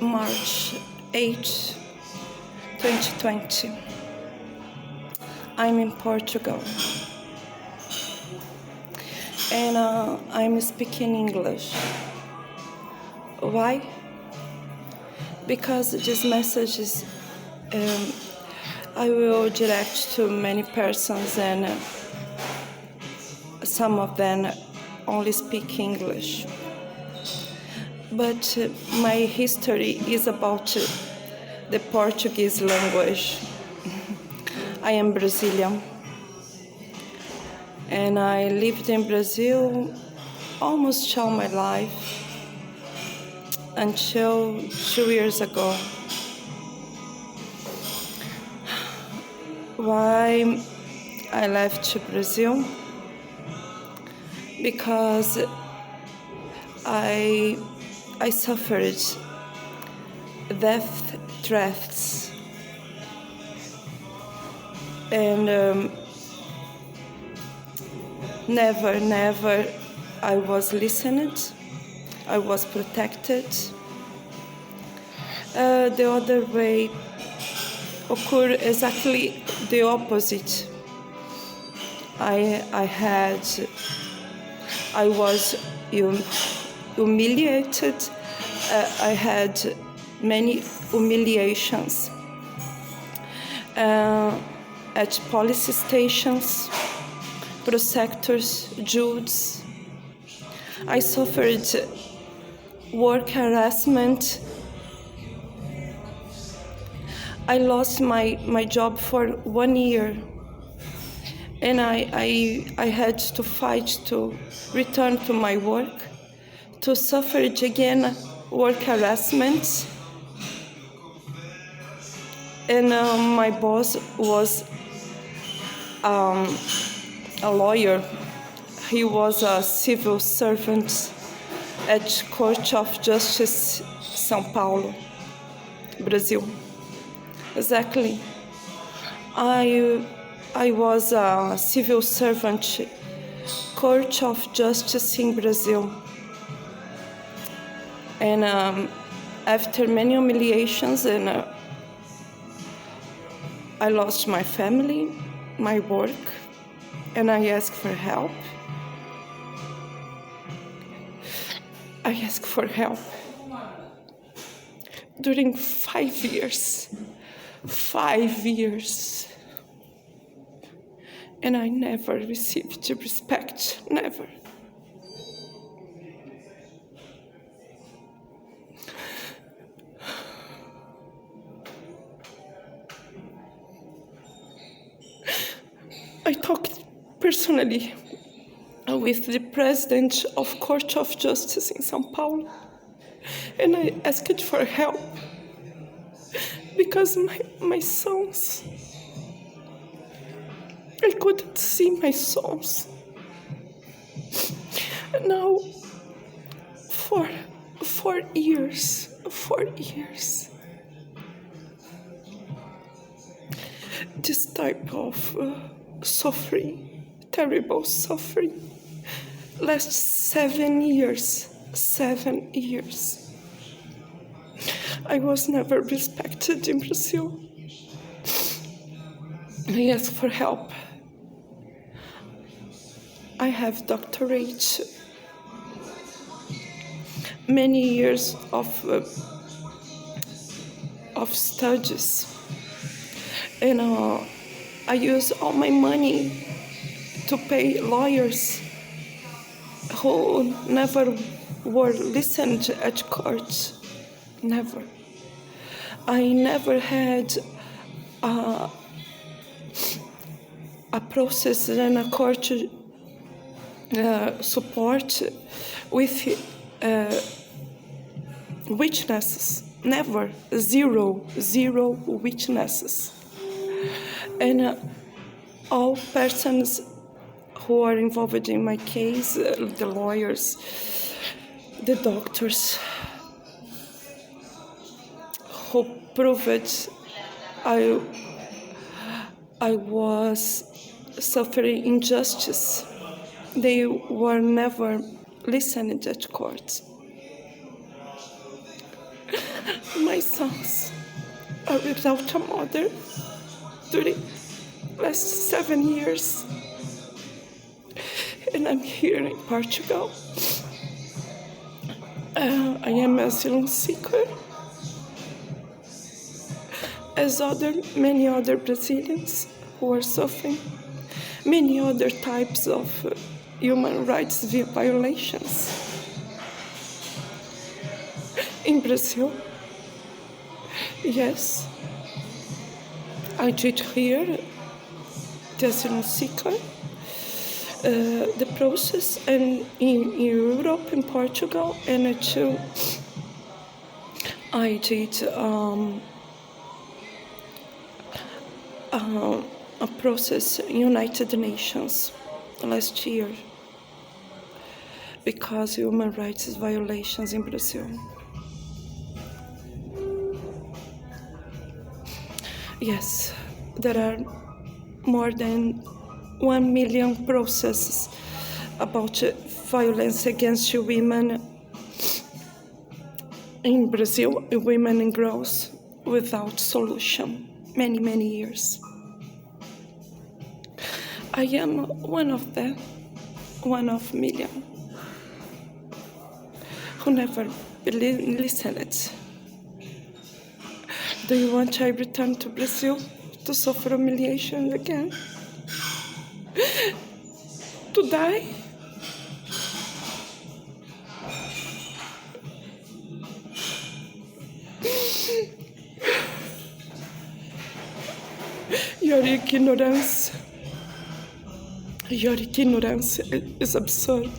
March 8, 2020. I'm in Portugal. And I'm speaking English. Why? Because this message is I will direct to many persons, and some of them only speak English. But my history is about the Portuguese language. I am Brazilian, and I lived in Brazil almost all my life until 2 years ago. Why I left Brazil? Because I suffered death threats, and never I was listened, I was protected. The other way occurred exactly the opposite. I was humiliated. I had many humiliations at police stations, prosecutors, judges. I suffered work harassment. I lost my job for 1 year, and I had to fight to return to my work, to suffer again work harassment. And my boss was a lawyer. He was a civil servant at Court of Justice, São Paulo, Brazil. Exactly. I was a civil servant, Court of Justice in Brazil. And after many humiliations, and I lost my family, my work, and I asked for help. I asked for help during 5 years. 5 years. And I never received respect, never. I talked personally with the president of Court of Justice in São Paulo, and I asked for help because my sons, I couldn't see my sons. Now, for 4 years, this type of suffering, terrible suffering, lasts 7 years. 7 years. I was never respected in Brazil. I asked for help. I have doctorate, many years of studies, and I use all my money to pay lawyers who never were listened at court. Never. I never had a process and a court support with witnesses. Never. Zero witnesses. And all persons who are involved in my case, the lawyers, the doctors, who proved I was suffering injustice. They were never listened at court. My sons are without a mother during last 7 years, and I'm here in Portugal. I am an asylum seeker, as many other Brazilians who are suffering many other types of human rights violations in Brazil. Yes, I did here the asylum seeker, the process, and in Europe, in Portugal, and too, I did a process in United Nations last year because human rights violations in Brazil. Yes, there are more than 1 million processes about violence against women in Brazil, women and girls, without solution, many years. I am one of them, one of million, who never listened. Do you want I return to Brazil to suffer humiliation again? To die? Your ignorance is absurd.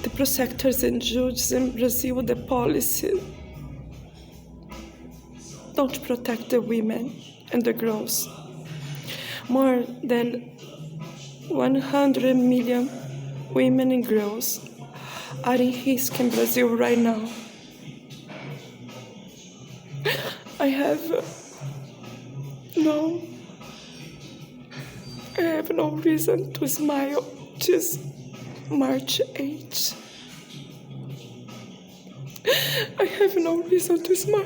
The prosecutors and judges in Brazil, the policy, don't protect the women and the girls. More than 100 million women and girls are in risk in Brazil right now. I have no reason to smile this March 8th. I have no reason to smile.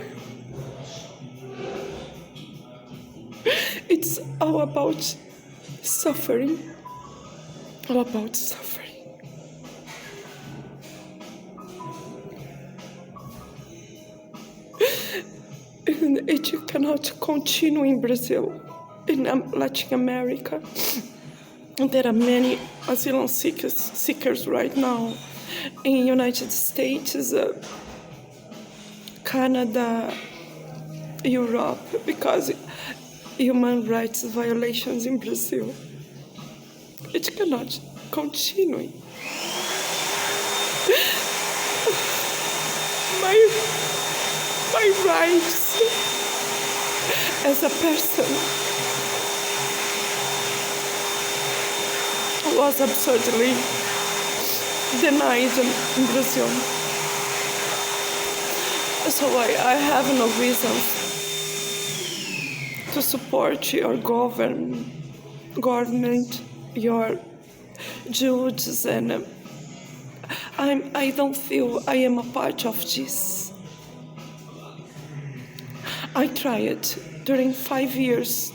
It's all about suffering. All about suffering. And it cannot continue in Brazil, in Latin America. There are many asylum seekers right now in United States, Canada, Europe, because human rights violations in Brazil. It cannot continue. My rights as a person was absurdly denied in Brazil. So I have no reason to support your government, your judges, and I don't feel I am a part of this. I tried during 5 years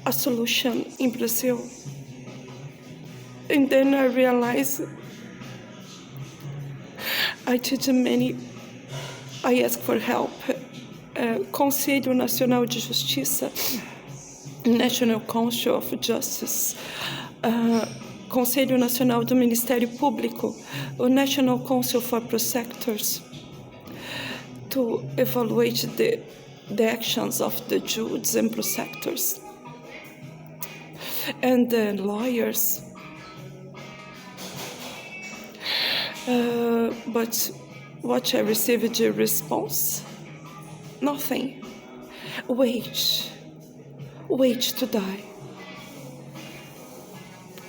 a solution in Brazil. And then I realized I asked for help. Conselho Nacional de Justiça, National Council of Justice, Conselho Nacional do Ministério Público, o National Council for Prosecutors, to evaluate the actions of the judges and prosecutors and the lawyers. But what I received a response? Nothing. Wait to die.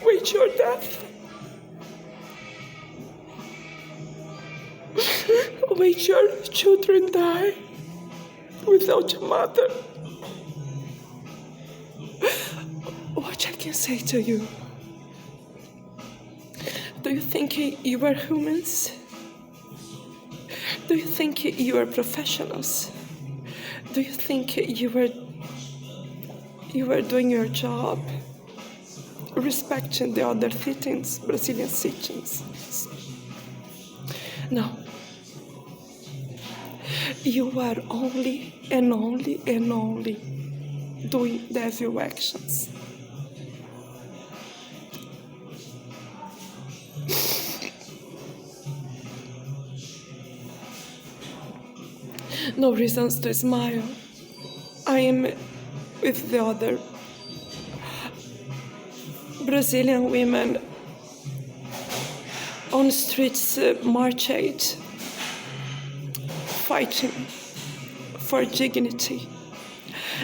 Wait your death. Wait your children die without a mother. What I can say to you? Do you think you are humans? Do you think you are professionals? Do you think you are doing your job, respecting the other citizens, Brazilian citizens? No. You are only and only and only doing devil actions. No reasons to smile. I am with the other Brazilian women on streets March 8, fighting for dignity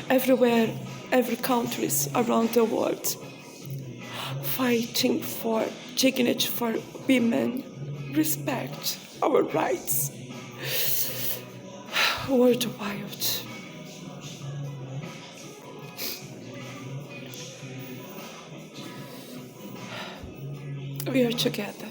everywhere, every countries around the world, fighting for dignity for women, respect our rights worldwide. We are together.